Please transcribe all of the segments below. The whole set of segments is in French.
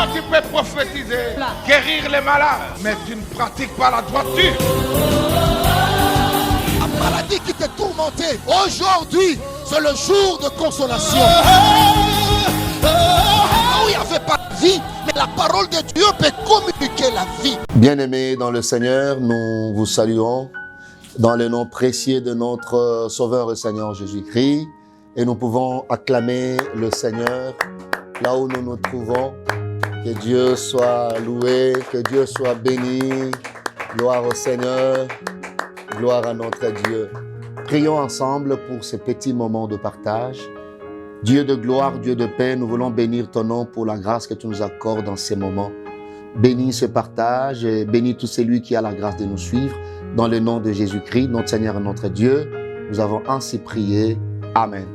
Toi, tu peux prophétiser, guérir les malades, mais tu ne pratiques pas la droiture. La maladie qui te tourmentait, aujourd'hui, c'est le jour de consolation. Où il n'y avait pas de vie, mais la parole de Dieu peut communiquer la vie. Bien-aimés dans le Seigneur, nous vous saluons dans le nom précieux de notre Sauveur et Seigneur Jésus-Christ. Et nous pouvons acclamer le Seigneur là où nous nous trouvons. Que Dieu soit loué, que Dieu soit béni. Gloire au Seigneur, gloire à notre Dieu. Prions ensemble pour ces petits moments de partage. Dieu de gloire, Dieu de paix, nous voulons bénir ton nom pour la grâce que tu nous accordes dans ces moments. Bénis ce partage et bénis tout celui qui a la grâce de nous suivre. Dans le nom de Jésus-Christ, notre Seigneur et notre Dieu, nous avons ainsi prié. Amen.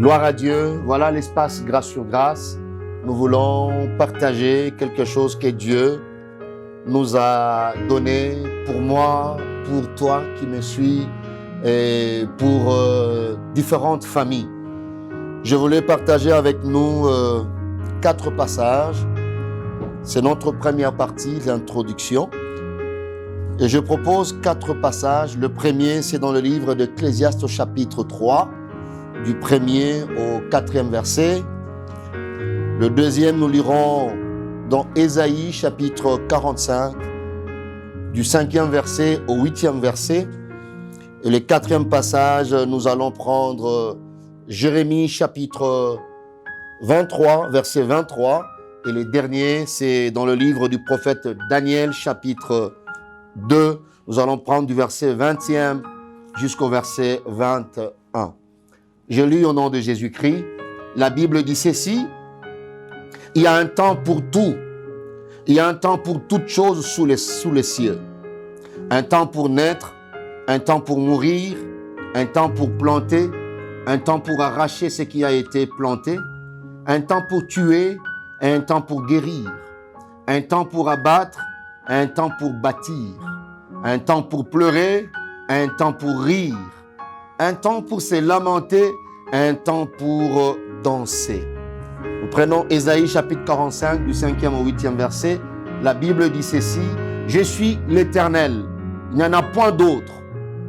Gloire à Dieu. Voilà l'espace grâce sur grâce. Nous voulons partager quelque chose que Dieu nous a donné pour moi, pour toi qui me suis et pour différentes familles. Je voulais partager avec nous 4 passages. C'est notre première partie, l'introduction. Et je propose 4 passages. Le premier, c'est dans le livre d'Ecclésiaste au chapitre 3, du 1er au 4e verset. Le deuxième, nous lirons dans Ésaïe chapitre 45, du 5e verset au 8e verset. Et le 4e passage, nous allons prendre Jérémie chapitre 23, verset 23. Et le dernier, c'est dans le livre du prophète Daniel chapitre 2. Nous allons prendre du verset 20e jusqu'au verset 21. Je lis au nom de Jésus-Christ. La Bible dit ceci. Il y a un temps pour tout. Il y a un temps pour toutes choses sous les cieux. Un temps pour naître, un temps pour mourir, un temps pour planter, un temps pour arracher ce qui a été planté, un temps pour tuer, un temps pour guérir, un temps pour abattre, un temps pour bâtir, un temps pour pleurer, un temps pour rire, un temps pour se lamenter, un temps pour danser. Nous prenons Ésaïe chapitre 45 du 5e au 8e verset. La Bible dit ceci. Je suis l'Éternel, il n'y en a point d'autre.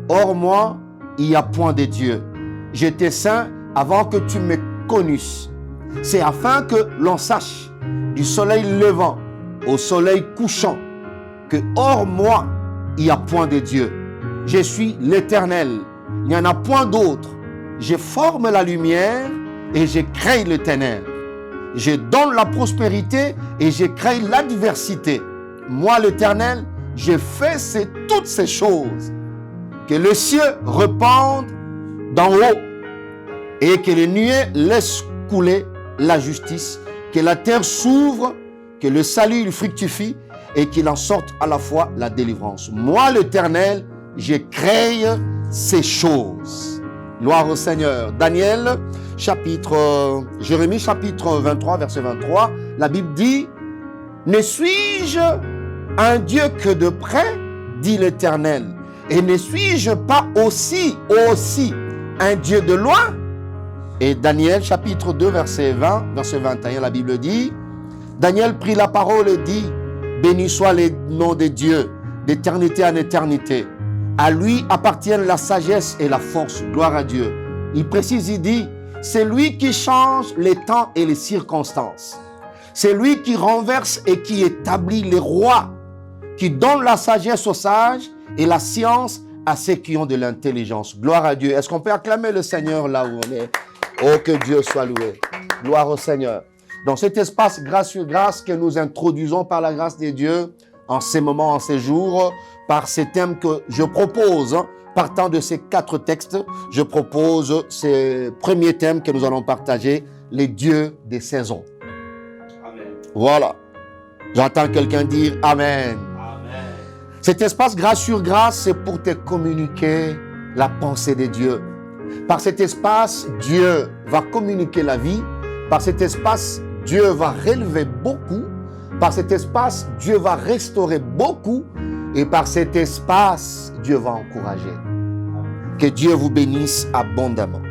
Hors moi, il n'y a point de Dieu. J'étais saint avant que tu me connusses. C'est afin que l'on sache du soleil levant au soleil couchant que hors moi, il n'y a point de Dieu. Je suis l'Éternel, il n'y en a point d'autre. Je forme la lumière et je crée les ténèbres. Je donne la prospérité et je crée l'adversité. Moi, l'Éternel, je fais toutes ces choses. Que le ciel répande d'en haut et que les nuées laissent couler la justice. Que la terre s'ouvre, que le salut il fructifie et qu'il en sorte à la fois la délivrance. Moi, l'Éternel, je crée ces choses. Gloire au Seigneur. Daniel, Jérémie chapitre 23, verset 23, la Bible dit « Ne suis-je un Dieu que de près, dit l'Éternel, et ne suis-je pas aussi un Dieu de loin ?» Et Daniel chapitre 2, verset 20, verset 21, la Bible dit « Daniel prit la parole et dit « Béni soit le nom de Dieu, d'éternité en éternité. À lui appartiennent la sagesse et la force. Gloire à Dieu. » Il précise, il dit « C'est lui qui change les temps et les circonstances. C'est lui qui renverse et qui établit les rois, qui donne la sagesse aux sages et la science à ceux qui ont de l'intelligence. » Gloire à Dieu. Est-ce qu'on peut acclamer le Seigneur là où on est? Oh, que Dieu soit loué. Gloire au Seigneur. Dans cet espace grâce sur grâce que nous introduisons par la grâce de Dieu, en ces moments, en ces jours, par ces thèmes que je propose, partant de ces 4 textes, je propose ces premiers thèmes que nous allons partager, les dieux des saisons. Amen. Voilà. J'entends quelqu'un dire Amen. Amen. Cet espace grâce sur grâce, c'est pour te communiquer la pensée de Dieu. Par cet espace, Dieu va communiquer la vie. Par cet espace, Dieu va relever beaucoup. Par cet espace, Dieu va restaurer beaucoup. Et par cet espace, Dieu va encourager. Que Dieu vous bénisse abondamment.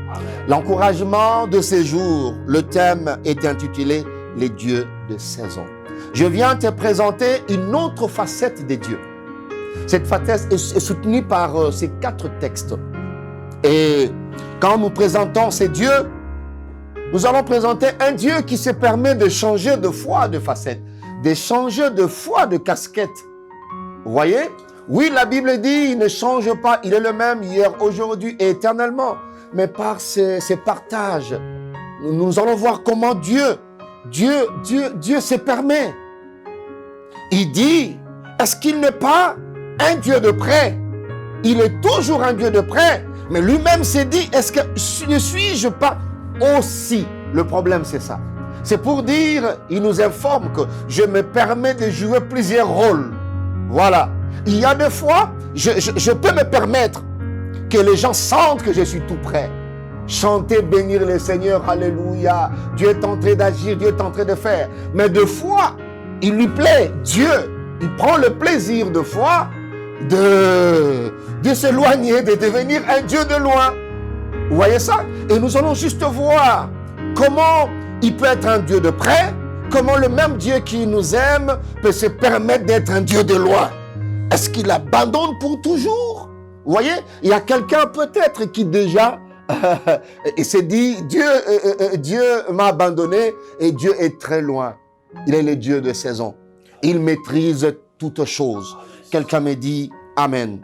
L'encouragement de ces jours, le thème est intitulé « les dieux de saison. Je viens te présenter une autre facette des dieux. Cette facette est soutenue par ces 4 textes. Et quand nous présentons ces dieux, nous allons présenter un Dieu qui se permet de changer de foi de facette, de changer de foi de casquette. Vous voyez? Oui, la Bible dit, il ne change pas, il est le même hier, aujourd'hui et éternellement. Mais par ces partages, nous allons voir comment Dieu se permet. Il dit, est-ce qu'il n'est pas un Dieu de près? Il est toujours un Dieu de près, mais lui-même s'est dit, est-ce que ne suis-je pas aussi? Le problème, c'est ça. C'est pour dire, il nous informe que je me permets de jouer plusieurs rôles. Voilà. Il y a des fois, je peux me permettre que les gens sentent que je suis tout près. Chanter, bénir le Seigneur, alléluia. Dieu est en train d'agir, Dieu est en train de faire. Mais des fois, il lui plaît, Dieu, il prend le plaisir de fois de s'éloigner, de devenir un Dieu de loin. Vous voyez ça? Et nous allons juste voir comment il peut être un Dieu de près, comment le même Dieu qui nous aime peut se permettre d'être un Dieu de loin. Est-ce qu'il abandonne pour toujours? Vous voyez, il y a quelqu'un peut-être qui déjà il s'est dit, Dieu m'a abandonné et Dieu est très loin. Il est le Dieu de saison. Il maîtrise toutes choses. Quelqu'un me dit Amen.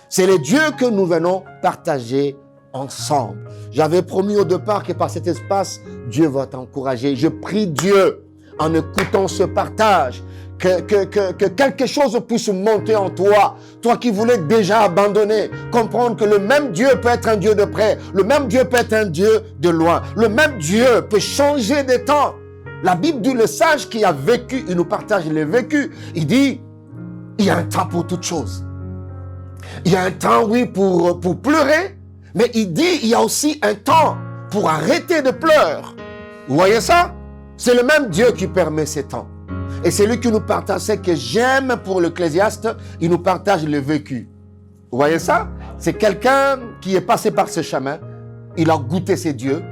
C'est le Dieu que nous venons partager ensemble. J'avais promis au départ que par cet espace, Dieu va t'encourager. Je prie Dieu en écoutant ce partage que quelque chose puisse monter en toi. Toi qui voulais déjà abandonner, comprendre que le même Dieu peut être un Dieu de près, le même Dieu peut être un Dieu de loin, le même Dieu peut changer de temps. La Bible dit, le sage qui a vécu, il nous partage le vécu. Il dit, il y a un temps pour toutes choses. Il y a un temps, oui, pour pleurer, mais il dit, il y a aussi un temps pour arrêter de pleurer. Vous voyez ça? C'est le même Dieu qui permet ces temps. Et c'est lui qui nous partage ce que j'aime pour l'Ecclésiaste, il nous partage le vécu. Vous voyez ça? C'est quelqu'un qui est passé par ce chemin, il a goûté ses dieux,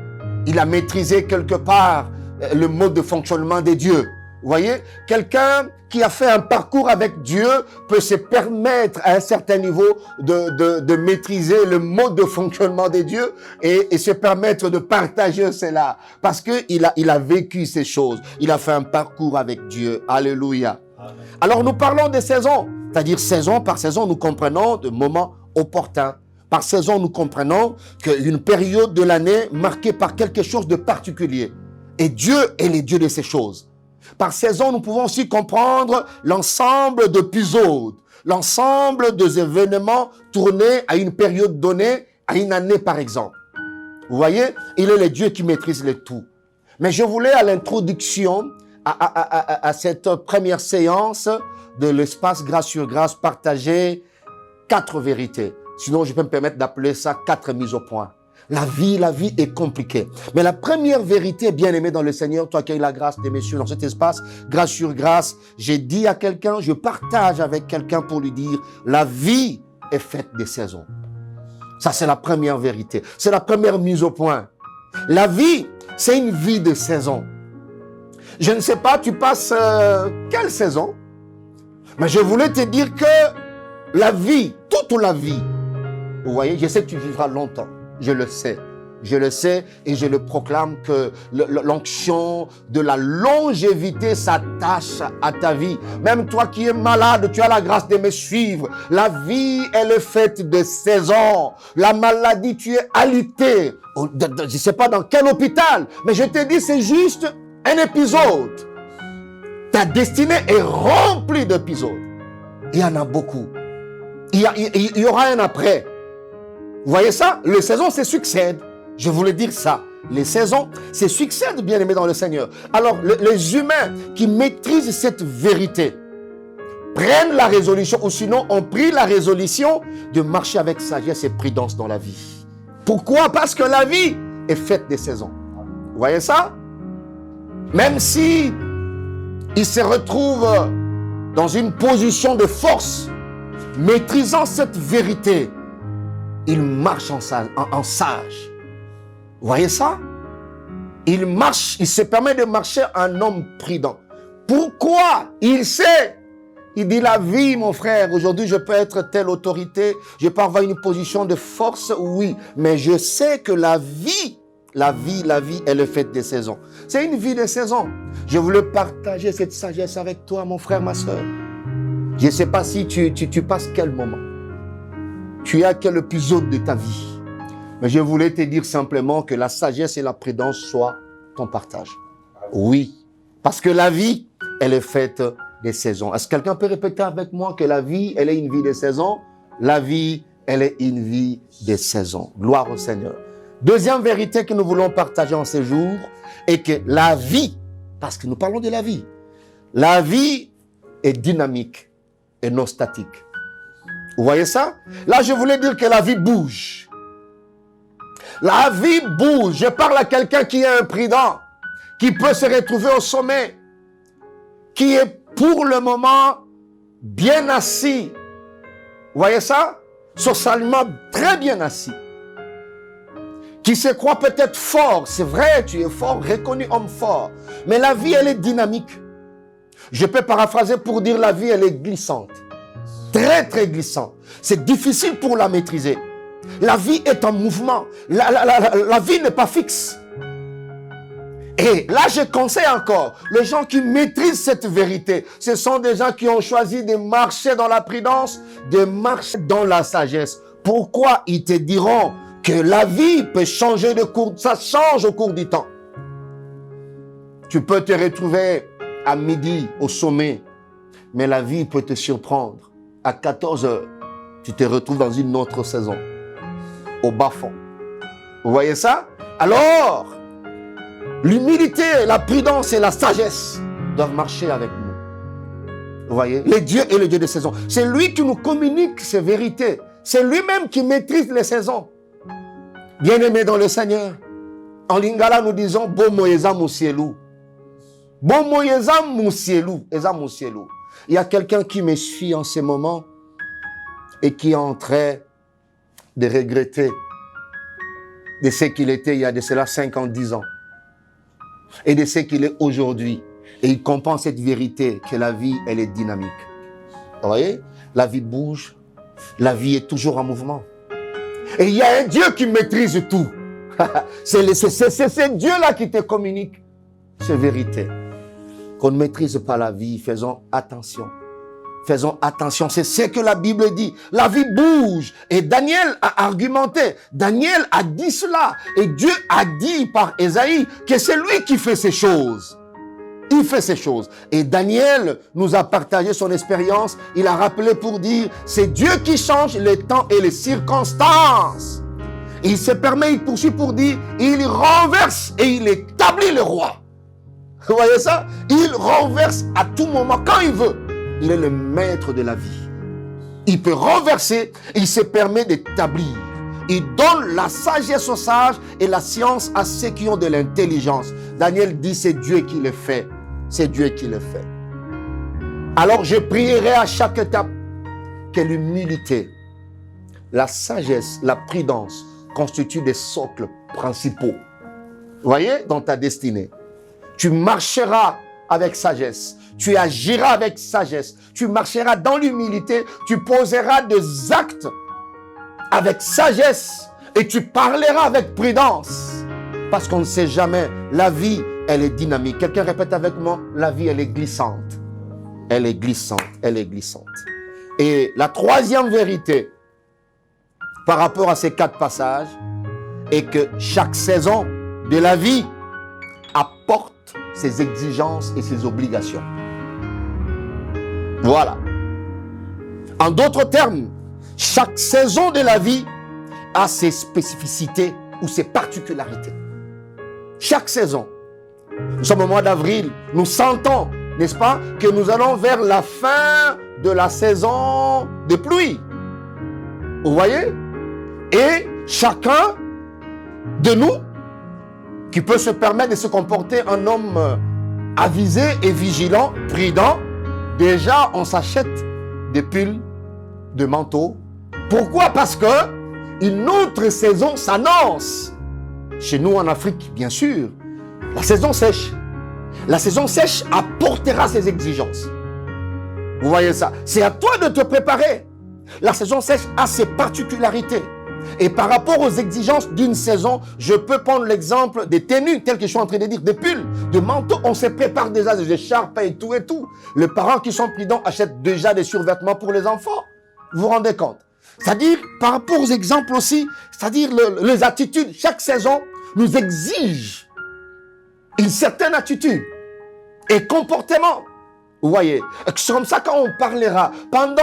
il a maîtrisé quelque part le mode de fonctionnement des dieux. Vous voyez? Quelqu'un qui a fait un parcours avec Dieu peut se permettre à un certain niveau de maîtriser le mode de fonctionnement des dieux et se permettre de partager cela. Parce qu'il a vécu ces choses. Il a fait un parcours avec Dieu. Alléluia. Amen. Alors nous parlons des saisons. C'est-à-dire saison par saison, nous comprenons de moments opportuns. Par saison, nous comprenons qu'une période de l'année marquée par quelque chose de particulier. Et Dieu est le Dieu de ces choses. Par saison, nous pouvons aussi comprendre l'ensemble d'épisodes, l'ensemble des événements tournés à une période donnée, à une année par exemple. Vous voyez, il est le Dieu qui maîtrise le tout. Mais je voulais à l'introduction, à cette première séance de l'espace grâce sur grâce, partager 4 vérités. Sinon, je peux me permettre d'appeler ça 4 mises au point. La vie est compliquée. Mais la première vérité, bien-aimé dans le Seigneur, toi qui as eu la grâce des messieurs dans cet espace, grâce sur grâce, j'ai dit à quelqu'un, je partage avec quelqu'un pour lui dire, la vie est faite des saisons. Ça, c'est la première vérité. C'est la première mise au point. La vie, c'est une vie de saison. Je ne sais pas, tu passes quelle saison? Mais je voulais te dire que la vie, toute la vie, vous voyez, je sais que tu vivras longtemps. Je le sais et je le proclame que l'onction de la longévité s'attache à ta vie. Même toi qui es malade, tu as la grâce de me suivre. La vie, elle est faite de saisons. La maladie, tu es alité. Je ne sais pas dans quel hôpital, mais je te dis, c'est juste un épisode. Ta destinée est remplie d'épisodes. Il y en a beaucoup. Il y aura un après. Vous voyez ça? Les saisons se succèdent. Je voulais dire ça. Les saisons se succèdent, bien-aimés dans le Seigneur. Alors, les humains qui maîtrisent cette vérité prennent la résolution, ou sinon ont pris la résolution de marcher avec sagesse et prudence dans la vie. Pourquoi? Parce que la vie est faite des saisons. Vous voyez ça? Même si ils se retrouvent dans une position de force, maîtrisant cette vérité, il marche en sage. Vous voyez ça? il marche, il se permet de marcher un homme prudent. Pourquoi? Il sait. Il dit la vie, mon frère, aujourd'hui je peux être telle autorité, je peux avoir une position de force, oui, mais je sais que la vie, elle est faite des saisons. C'est une vie de saisons. Je voulais partager cette sagesse avec toi, mon frère, ma soeur. Je ne sais pas si tu passes quel moment. Tu es à quel épisode de ta vie. Mais je voulais te dire simplement que la sagesse et la prudence soient ton partage. Oui, parce que la vie, elle est faite des saisons. Est-ce que quelqu'un peut répéter avec moi que la vie, elle est une vie des saisons? La vie, elle est une vie des saisons. Gloire au Seigneur. Deuxième vérité que nous voulons partager en ces jours est que la vie, parce que nous parlons de la vie est dynamique et non statique. Vous voyez ça? Là, je voulais dire que la vie bouge. La vie bouge. Je parle à quelqu'un qui est imprudent, qui peut se retrouver au sommet, qui est pour le moment bien assis. Vous voyez ça? Socialement très bien assis. Qui se croit peut-être fort. C'est vrai, tu es fort, reconnu homme fort. Mais la vie, elle est dynamique. Je peux paraphraser pour dire la vie, elle est glissante. Très, très glissante. C'est difficile pour la maîtriser. La vie est en mouvement. La vie n'est pas fixe. Et là, je conseille encore, les gens qui maîtrisent cette vérité, ce sont des gens qui ont choisi de marcher dans la prudence, de marcher dans la sagesse. Pourquoi? Ils te diront que la vie peut changer de cours, ça change au cours du temps. Tu peux te retrouver à midi au sommet, mais la vie peut te surprendre. À 14 heures, tu te retrouves dans une autre saison, au bas-fond. Vous voyez ça? Alors, l'humilité, la prudence et la sagesse doivent marcher avec nous. Vous voyez? Le Dieu est le Dieu des saisons. C'est lui qui nous communique ces vérités. C'est lui-même qui maîtrise les saisons. Bien-aimés dans le Seigneur, en lingala nous disons Bomo eza musielu. Bomo eza musielu. Eza musielu. Il y a quelqu'un qui me suit en ce moment et qui est en train de regretter de ce qu'il était il y a de cela 5 ans, 10 ans. Et de ce qu'il est aujourd'hui. Et il comprend cette vérité que la vie, elle est dynamique. Vous voyez? La vie bouge. La vie est toujours en mouvement. Et il y a un Dieu qui maîtrise tout. C'est ce Dieu-là qui te communique ces vérités. Qu'on ne maîtrise pas la vie, faisons attention. Faisons attention, c'est ce que la Bible dit. La vie bouge. Et Daniel a argumenté. Daniel a dit cela. Et Dieu a dit par Ésaïe que c'est lui qui fait ces choses. Il fait ces choses. Et Daniel nous a partagé son expérience. Il a rappelé pour dire, c'est Dieu qui change les temps et les circonstances. Il se permet, il poursuit pour dire, il renverse et il établit le roi. Vous voyez ça? Il renverse à tout moment, quand il veut. Il est le maître de la vie. Il peut renverser, il se permet d'établir. Il donne la sagesse aux sages et la science à ceux qui ont de l'intelligence. Daniel dit, c'est Dieu qui le fait. C'est Dieu qui le fait. Alors je prierai à chaque étape que l'humilité, la sagesse, la prudence constituent des socles principaux. Vous voyez, dans ta destinée. Tu marcheras avec sagesse. Tu agiras avec sagesse. Tu marcheras dans l'humilité. Tu poseras des actes avec sagesse. Et tu parleras avec prudence. Parce qu'on ne sait jamais. La vie, elle est dynamique. Quelqu'un répète avec moi. La vie, elle est glissante. Elle est glissante. Elle est glissante. Et la troisième vérité par rapport à ces 4 passages est que chaque saison de la vie apporte ses exigences et ses obligations. Voilà. En d'autres termes, chaque saison de la vie a ses spécificités ou ses particularités. Chaque saison. Nous sommes au mois d'avril. Nous sentons, n'est-ce pas, que nous allons vers la fin de la saison de pluie. Vous voyez? Et chacun de nous qui peut se permettre de se comporter un homme avisé et vigilant, prudent, déjà on s'achète des pulls, des manteaux. Pourquoi? Parce que une autre saison s'annonce. Chez nous en Afrique, bien sûr, La saison sèche. La saison sèche apportera ses exigences. Vous voyez ça? C'est à toi de te préparer. La saison sèche a ses particularités. Et par rapport aux exigences d'une saison, je peux prendre l'exemple des tenues, tel que je suis en train de dire, des pulls, des manteaux. On se prépare déjà des écharpes et tout et tout. Les parents qui sont prudents achètent déjà des survêtements pour les enfants. Vous vous rendez compte? C'est-à-dire, par rapport aux exemples aussi, c'est-à-dire les attitudes, chaque saison nous exige une certaine attitude et comportement. Vous voyez, c'est comme ça quand on parlera. Pendant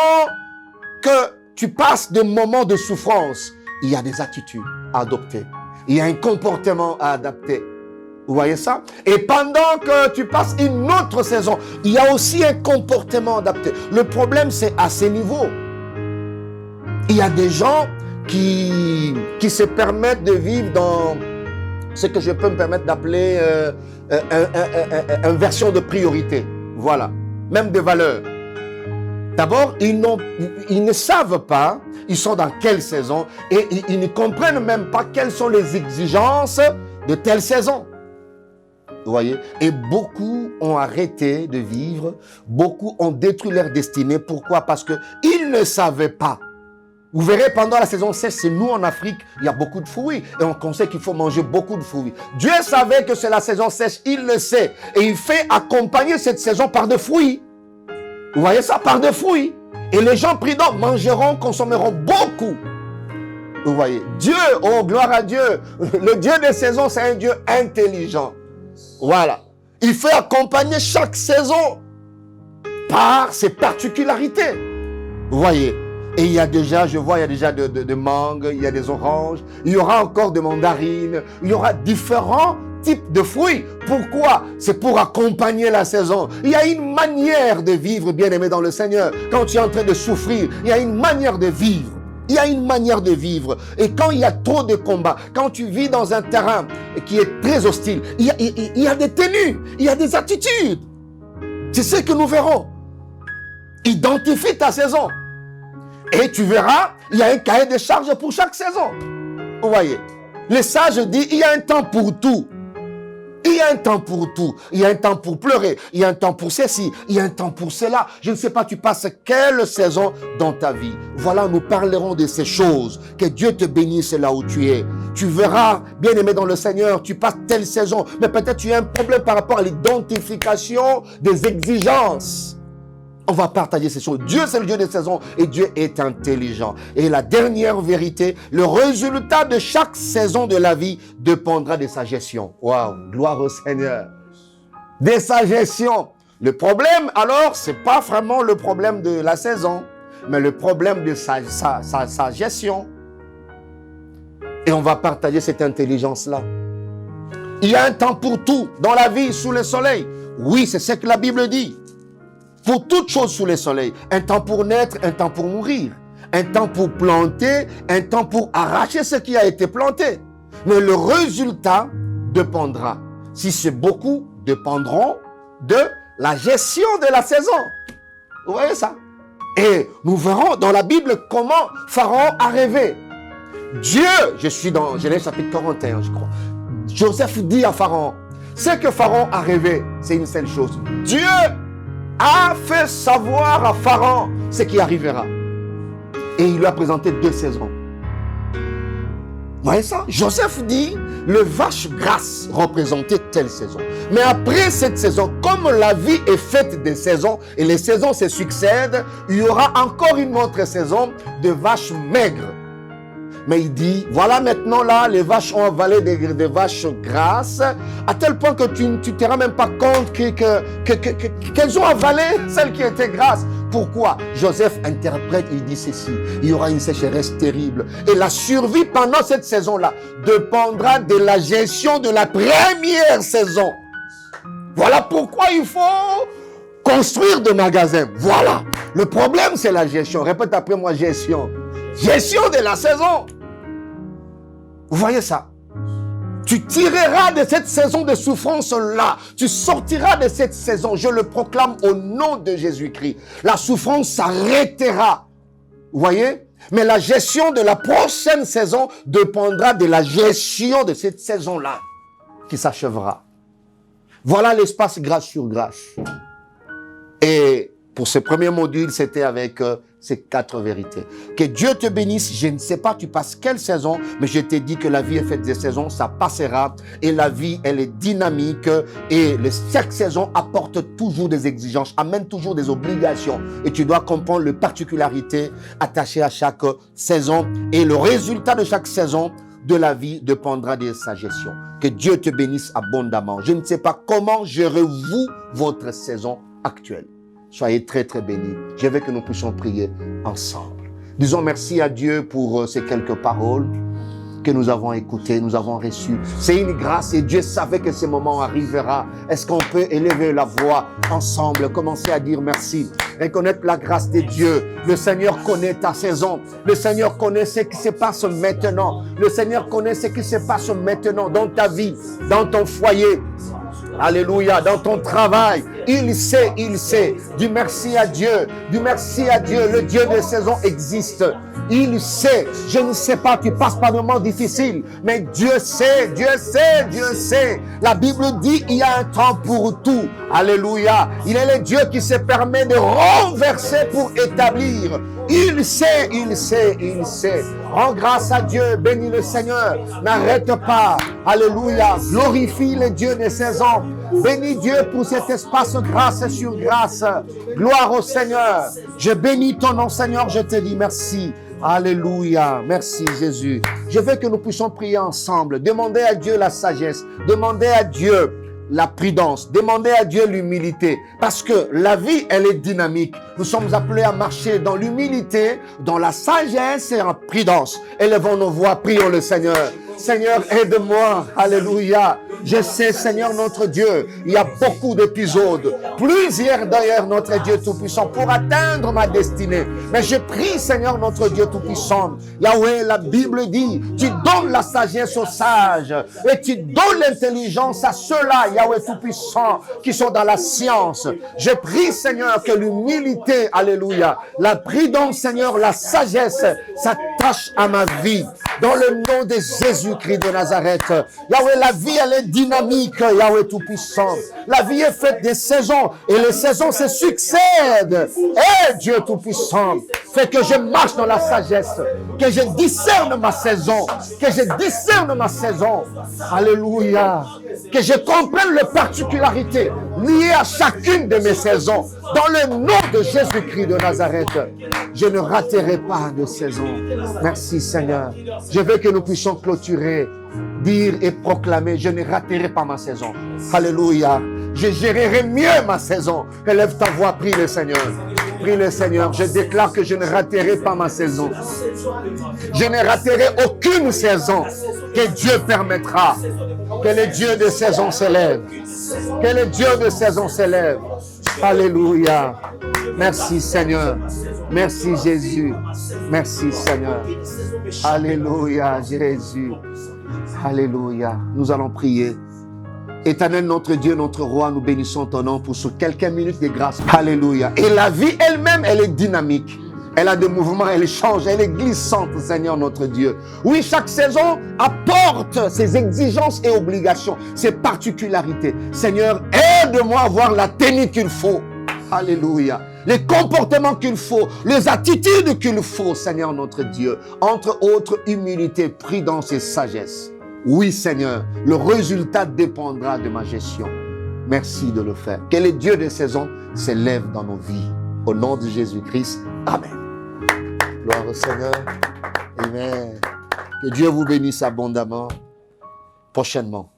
que tu passes des moments de souffrance, il y a des attitudes à adopter. Il y a un comportement à adapter. Vous voyez ça? Et pendant que tu passes une autre saison, il y a aussi un comportement adapté. Le problème, c'est à ces niveaux. Il y a des gens qui se permettent de vivre dans ce que je peux me permettre d'appeler une version de priorité. Voilà. Même de valeurs. D'abord, ils ne savent pas, ils sont dans quelle saison et ils ne comprennent même pas quelles sont les exigences de telle saison. Vous voyez? Et beaucoup ont arrêté de vivre, beaucoup ont détruit leur destinée. Pourquoi? Parce qu'ils ne savaient pas. Vous verrez, pendant la saison sèche, c'est nous en Afrique, il y a beaucoup de fruits. Et on conseille qu'il faut manger beaucoup de fruits. Dieu savait que c'est la saison sèche, il le sait. Et il fait accompagner cette saison par des fruits. Vous voyez ça? Par des fruits. Et les gens prudents mangeront, consommeront beaucoup. Vous voyez? Dieu, oh gloire à Dieu. Le Dieu des saisons, c'est un Dieu intelligent. Voilà. Il fait accompagner chaque saison par ses particularités. Vous voyez? Et il y a déjà, je vois, il y a déjà de mangues, il y a des oranges, il y aura encore des mandarines, il y aura différents types de fruits. Pourquoi? C'est pour accompagner la saison. Il y a une manière de vivre, bien-aimé dans le Seigneur. Quand tu es en train de souffrir, il y a une manière de vivre. Il y a une manière de vivre. Et quand il y a trop de combats, quand tu vis dans un terrain qui est très hostile, il y a des tenues, il y a des attitudes. C'est ce que nous verrons. Identifie ta saison. Et tu verras, il y a un cahier de charges pour chaque saison. Vous voyez, les sages disent, il y a un temps pour tout. Il y a un temps pour tout. Il y a un temps pour pleurer. Il y a un temps pour ceci. Il y a un temps pour cela. Je ne sais pas, tu passes quelle saison dans ta vie. Voilà, nous parlerons de ces choses. Que Dieu te bénisse là où tu es. Tu verras, bien-aimé dans le Seigneur, tu passes telle saison. Mais peut-être tu as un problème par rapport à l'identification des exigences. On va partager ces choses. Dieu, c'est le Dieu des saisons et Dieu est intelligent. Et la dernière vérité, le résultat de chaque saison de la vie dépendra de sa gestion. Waouh, gloire au Seigneur. De sa gestion. Le problème, alors, c'est pas vraiment le problème de la saison, mais le problème de sa gestion. Et on va partager cette intelligence-là. Il y a un temps pour tout dans la vie, sous le soleil. Oui, c'est ce que la Bible dit. Pour toutes choses sous le soleil. Un temps pour naître, un temps pour mourir. Un temps pour planter, un temps pour arracher ce qui a été planté. Mais le résultat dépendra. Si c'est beaucoup, dépendront de la gestion de la saison. Vous voyez ça? Et nous verrons dans la Bible comment Pharaon a rêvé. Dieu, je suis dans Genèse chapitre 41, je crois. Joseph dit à Pharaon, ce que Pharaon a rêvé, c'est une seule chose. Dieu a fait savoir à Pharaon ce qui arrivera. Et il lui a présenté 2 saisons. Vous voyez ça? Joseph dit, le vache grasse représentait telle saison. Mais après cette saison, comme la vie est faite des saisons, et les saisons se succèdent, il y aura encore une autre saison de vaches maigres. Mais il dit, voilà maintenant là, les vaches ont avalé des vaches grasses, à tel point que tu ne te rends même pas compte qu'elles ont avalé celles qui étaient grasses. Pourquoi? Joseph interprète, il dit ceci, il y aura une sécheresse terrible. Et la survie pendant cette saison-là dépendra de la gestion de la première saison. Voilà pourquoi il faut construire des magasins. Voilà. Le problème, c'est la gestion. Répète après moi, gestion. Gestion de la saison. Vous voyez ça? Tu tireras de cette saison de souffrance-là. Tu sortiras de cette saison. Je le proclame au nom de Jésus-Christ. La souffrance s'arrêtera. Vous voyez? Mais la gestion de la prochaine saison dépendra de la gestion de cette saison-là qui s'achèvera. Voilà l'espace grâce sur grâce. Et pour ce premier module, c'était avec ces 4 vérités. Que Dieu te bénisse. Je ne sais pas, tu passes quelle saison, mais je t'ai dit que la vie est faite des saisons, ça passera. Et la vie, elle est dynamique. Et chaque saison apporte toujours des exigences, amène toujours des obligations. Et tu dois comprendre les particularités attachées à chaque saison. Et le résultat de chaque saison de la vie dépendra de sa gestion. Que Dieu te bénisse abondamment. Je ne sais pas comment gérez-vous votre saison actuelle. Soyez très très bénis. Je veux que nous puissions prier ensemble. Disons merci à Dieu pour ces quelques paroles que nous avons écoutées, nous avons reçues. C'est une grâce et Dieu savait que ce moment arrivera. Est-ce qu'on peut élever la voix ensemble, commencer à dire merci, reconnaître la grâce de Dieu. Le Seigneur connaît ta saison. Le Seigneur connaît ce qui se passe maintenant. Le Seigneur connaît ce qui se passe maintenant dans ta vie, dans ton foyer. Alléluia, dans ton travail, il sait. Dis merci à Dieu, le Dieu des saisons existe. Il sait, je ne sais pas, tu passes par des moments difficiles, mais Dieu sait. La Bible dit, il y a un temps pour tout. Alléluia, il est le Dieu qui se permet de renverser pour établir. Il sait. Rends grâce à Dieu, bénis le Seigneur, n'arrête pas. Alléluia, glorifie le Dieu des saisons. Bénis Dieu pour cet espace grâce sur grâce. Gloire au Seigneur. Je bénis ton nom, Seigneur, je te dis merci. Alléluia, merci Jésus. Je veux que nous puissions prier ensemble, demander à Dieu la sagesse, demander à Dieu la prudence, demander à Dieu l'humilité, parce que la vie, elle est dynamique. Nous sommes appelés à marcher dans l'humilité, dans la sagesse et en prudence. Élevons nos voix, prions le Seigneur. Seigneur, aide-moi, alléluia. Je sais, Seigneur notre Dieu, il y a beaucoup d'épisodes, plusieurs d'ailleurs, notre Dieu Tout-Puissant, pour atteindre ma destinée. Mais je prie, Seigneur notre Dieu Tout-Puissant, Yahweh, la Bible dit, tu donnes la sagesse aux sages et tu donnes l'intelligence à ceux-là, Yahweh Tout-Puissant, qui sont dans la science. Je prie, Seigneur, que l'humilité, alléluia, la prudence, Seigneur, la sagesse, s'attache à ma vie. Dans le nom de Jésus-Christ de Nazareth, Yahweh, la vie, elle est dynamique, Yahweh Tout-Puissant. La vie est faite des saisons et les saisons se succèdent. Eh Dieu Tout-Puissant, fais que je marche dans la sagesse, que je discerne ma saison, Alléluia. Que je comprenne les particularités liées à chacune de mes saisons. Dans le nom de Jésus-Christ de Nazareth, je ne raterai pas de saison. Merci Seigneur. Je veux que nous puissions clôturer, dire et proclamer, je ne raterai pas ma saison. Alléluia. Je gérerai mieux ma saison. Élève ta voix, prie le Seigneur. Prie le Seigneur. Je déclare que je ne raterai pas ma saison. Je ne raterai aucune saison que Dieu permettra. Que le Dieu de saison s'élève. Que le Dieu de saison s'élève. Alléluia. Merci Seigneur. Merci Jésus. Merci Seigneur. Alléluia Jésus. Alléluia. Nous allons prier. Éternel notre Dieu, notre roi, nous bénissons ton nom pour ce quelques minutes de grâce. Alléluia. Et la vie elle-même, elle est dynamique. Elle a des mouvements, elle change, elle est glissante, Seigneur notre Dieu. Oui, chaque saison apporte ses exigences et obligations, ses particularités. Seigneur, aide-moi à avoir la tenue qu'il faut. Alléluia. Les comportements qu'il faut, les attitudes qu'il faut, Seigneur notre Dieu. Entre autres, humilité, prudence et sagesse. Oui, Seigneur, le résultat dépendra de ma gestion. Merci de le faire. Que le Dieu des saisons s'élève dans nos vies. Au nom de Jésus-Christ. Amen. Gloire au Seigneur. Amen. Que Dieu vous bénisse abondamment. Prochainement,